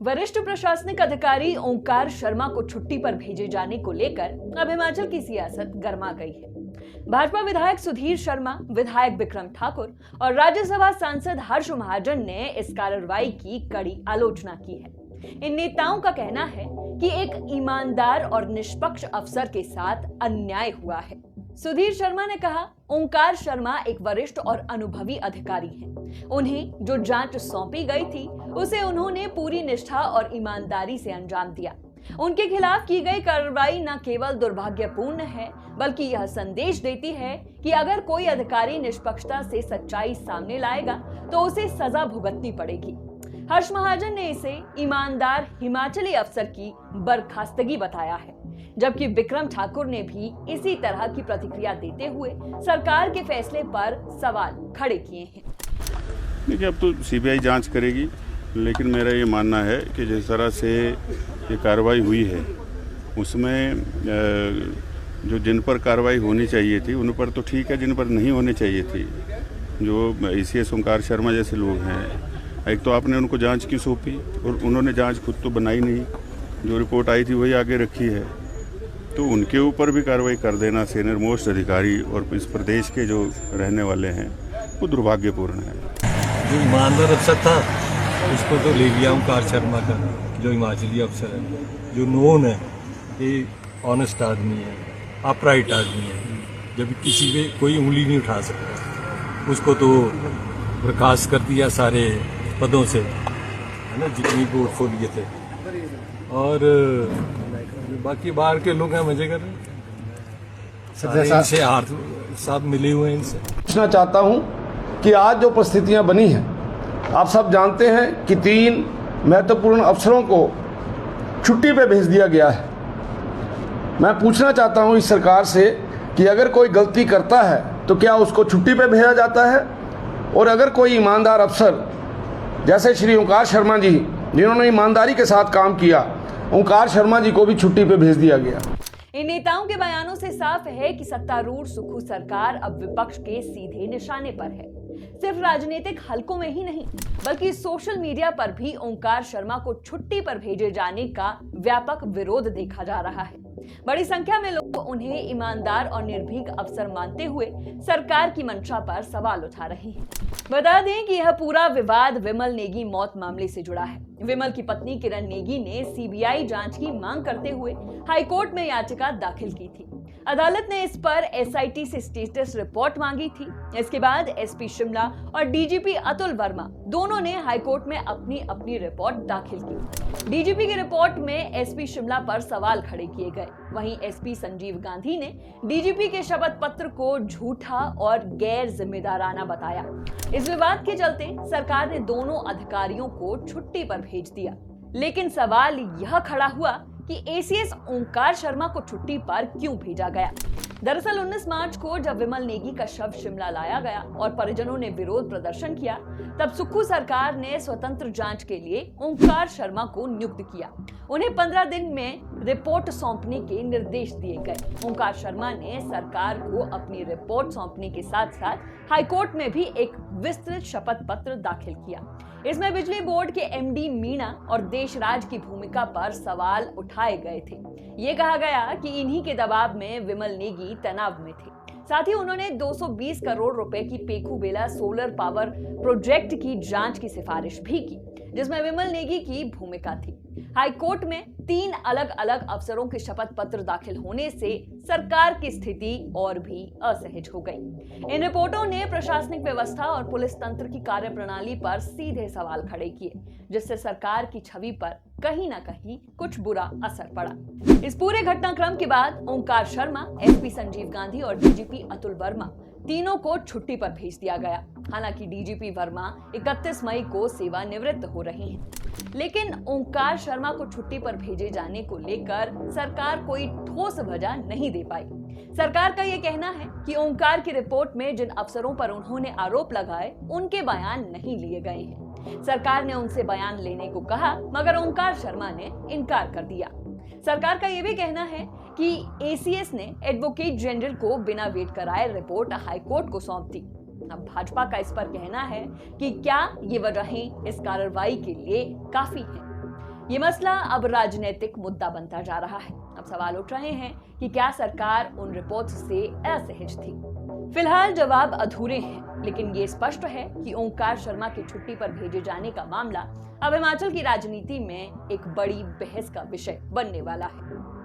वरिष्ठ प्रशासनिक अधिकारी ओंकार शर्मा को छुट्टी पर भेजे जाने को लेकर अब हिमाचल की सियासत गर्मा गई है। भाजपा विधायक सुधीर शर्मा, विधायक विक्रम ठाकुर और राज्यसभा सांसद हर्ष महाजन ने इस कार्रवाई की कड़ी आलोचना की है। इन नेताओं का कहना है कि एक ईमानदार और निष्पक्ष अफसर के साथ अन्याय हुआ है। सुधीर शर्मा ने कहा, ओंकार शर्मा एक वरिष्ठ और अनुभवी अधिकारी हैं। उन्हें जो जांच सौंपी गई थी उसे उन्होंने पूरी निष्ठा और ईमानदारी से अंजाम दिया। उनके खिलाफ की गई कार्रवाई न केवल दुर्भाग्यपूर्ण है बल्कि यह संदेश देती है कि अगर कोई अधिकारी निष्पक्षता से सच्चाई सामने लाएगा तो उसे सजा भुगतनी पड़ेगी। हर्ष महाजन ने इसे ईमानदार हिमाचली अफसर की बर्खास्तगी बताया है, जबकि विक्रम ठाकुर ने भी इसी तरह की प्रतिक्रिया देते हुए सरकार के फैसले पर सवाल खड़े किए हैं। देखिए, अब तो सीबीआई जांच करेगी, लेकिन मेरा ये मानना है कि जिस तरह से ये कार्रवाई हुई है उसमें जिन पर कार्रवाई होनी चाहिए थी उन पर तो ठीक है, जिन पर नहीं होनी चाहिए थी, जो ACS ओंकार शर्मा जैसे लोग हैं, एक तो आपने उनको जांच क्यों सौंपी और उन्होंने जांच खुद तो बनाई नहीं, जो रिपोर्ट आई थी वही आगे रखी है, तो उनके ऊपर भी कार्रवाई कर देना सीनियर मोस्ट अधिकारी और इस प्रदेश के जो रहने वाले हैं वो दुर्भाग्यपूर्ण है। जो ईमानदार अफसर था उसको तो ले लिया ओंकार शर्मा का, जो हिमाचली अफसर है, जो नोन है ये ऑनेस्ट आदमी है, अपराइट आदमी है, जब किसी पे कोई उंगली नहीं उठा सकता, उसको तो बर्खास्त कर दिया सारे पदों से, है ना, जितनी पोर्टफोलियो थे। और बाकी बाहर के लोग हैं मजे कर रहे हैं, इनसे हाथ साहब मिले हुए हैं। इनसे पूछना चाहता हूं कि आज जो परिस्थितियां बनी हैं, आप सब जानते हैं कि 3 महत्वपूर्ण अफसरों को छुट्टी पे भेज दिया गया है। मैं पूछना चाहता हूं इस सरकार से कि अगर कोई गलती करता है तो क्या उसको छुट्टी पे भेजा जाता है, और अगर कोई ईमानदार अफसर जैसे श्री ओंकार शर्मा जी जिन्होंने ईमानदारी के साथ काम किया, ओंकार शर्मा जी को भी छुट्टी पे भेज दिया गया। इन नेताओं के बयानों से साफ है कि सत्तारूढ़ सुक्खू सरकार अब विपक्ष के सीधे निशाने पर है। सिर्फ राजनीतिक हलकों में ही नहीं बल्कि सोशल मीडिया पर भी ओंकार शर्मा को छुट्टी पर भेजे जाने का व्यापक विरोध देखा जा रहा है। बड़ी संख्या में लोग उन्हें ईमानदार और निर्भीक अफसर मानते हुए सरकार की मंशा पर सवाल उठा रहे हैं। बता दें कि यह पूरा विवाद विमल नेगी मौत मामले से जुड़ा है। विमल की पत्नी किरण नेगी ने सीबीआई जांच की मांग करते हुए हाईकोर्ट में याचिका दाखिल की थी। अदालत ने इस पर SIT से स्टेटस रिपोर्ट मांगी थी। इसके बाद SP शिमला और DGP अतुल वर्मा दोनों ने हाईकोर्ट में अपनी अपनी रिपोर्ट दाखिल की। DGP की रिपोर्ट में SP शिमला पर सवाल खड़े किए गए, वहीं SP संजीव गांधी ने DGP के शपथ पत्र को झूठा और गैर जिम्मेदाराना बताया। इस विवाद के चलते सरकार ने दोनों अधिकारियों को छुट्टी पर भेज दिया। लेकिन सवाल यह खड़ा हुआ कि ACS ओंकार शर्मा को छुट्टी पर क्यों भेजा गया। दरअसल 19 मार्च को जब विमल नेगी का शव शिमला लाया गया और परिजनों ने विरोध प्रदर्शन किया, तब सुक्खू सरकार ने स्वतंत्र जांच के लिए ओंकार शर्मा को नियुक्त किया। उन्हें 15 दिन में रिपोर्ट सौंपने के निर्देश दिए गए। ओंकार शर्मा ने सरकार को अपनी रिपोर्ट सौंपने के साथ साथ हाईकोर्ट में भी एक विस्तृत शपथ पत्र दाखिल किया। इसमें बिजली बोर्ड के MD मीणा और देशराज की भूमिका पर सवाल उठाए गए थे। ये कहा गया कि इन्हीं के दबाव में विमल नेगी तनाव में थे। साथ ही उन्होंने 220 करोड़ रुपए की पेखू बेला सोलर पावर प्रोजेक्ट की जांच की सिफारिश भी की, जिसमें विमल नेगी की भूमिका थी। हाईकोर्ट में 3 अलग अलग अफसरों के शपथ पत्र दाखिल होने से सरकार की स्थिति और भी असहज हो गई। इन रिपोर्टों ने प्रशासनिक व्यवस्था और पुलिस तंत्र की कार्यप्रणाली पर सीधे सवाल खड़े किए, जिससे सरकार की छवि पर कहीं ना कहीं कुछ बुरा असर पड़ा। इस पूरे घटनाक्रम के बाद ओंकार शर्मा, SP संजीव गांधी और DGP अतुल वर्मा तीनों को छुट्टी पर भेज दिया गया। हालांकि DGP वर्मा 31 मई को सेवानिवृत्त हो रहे हैं, लेकिन ओंकार शर्मा को छुट्टी पर भेजे जाने को लेकर सरकार कोई ठोस वजह नहीं दे पाई। सरकार का यह कहना है कि ओंकार की रिपोर्ट में जिन अफसरों पर उन्होंने आरोप लगाए उनके बयान नहीं लिए गए हैं। सरकार ने उनसे बयान लेने को कहा, मगर ओंकार शर्मा ने इनकार कर दिया। सरकार का यह भी कहना है कि ACS ने एडवोकेट जनरल को बिना वेट कराए रिपोर्ट हाईकोर्ट को सौंप दी। अब भाजपा का इस पर कहना है कि क्या ये वजहें इस कार्रवाई के लिए काफी हैं। ये मसला अब राजनीतिक मुद्दा बनता जा रहा है। अब सवाल उठ रहे हैं कि क्या सरकार उन रिपोर्ट्स से असहज थी। फिलहाल जवाब अधूरे हैं, लेकिन ये स्पष्ट है कि ओंकार शर्मा की छुट्टी पर भेजे जाने का मामला अब हिमाचल की राजनीति में एक बड़ी बहस का विषय बनने वाला है।